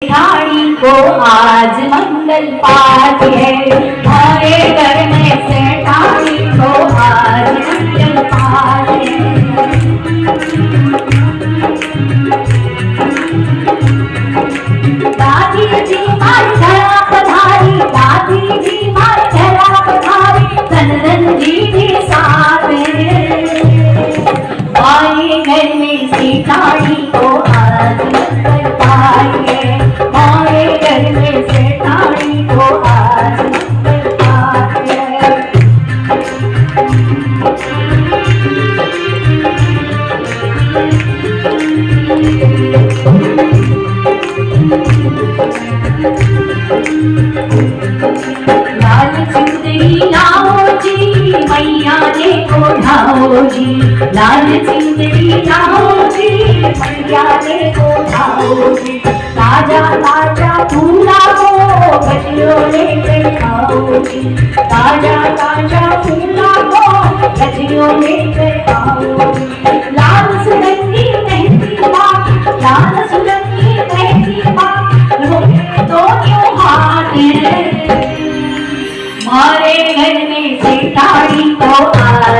सेठानी को आज मंगल पाठ है, हमारे घर में सेठानी को आज मंगल पाठ है। दादी जी मारी घरा पधारी, दादी जी मारी घरा पधारी, नंदन जी भी साथ आए घर में सेठानी को आज मंगल पाठ है, हमारे घर में सेठानी को आज मंगल पाठ है। लाल चुंदरी लाओ जी मैया ने ओढ़ाओ जी, लाल चुंदरी लाओ जी मैया ने ओढ़ाओ जी, ताजा ताजा फूला हो गजरियों लेकर आओ जी, ताजा ताजा फूला हो गजरियों लेकर आओ जी। लाल सुगंधी मेहंदी पाक, लाल सुगंधी मेहंदी पाक, रोके तो क्यों हाथ है, हमारे घर में सेठानी को आज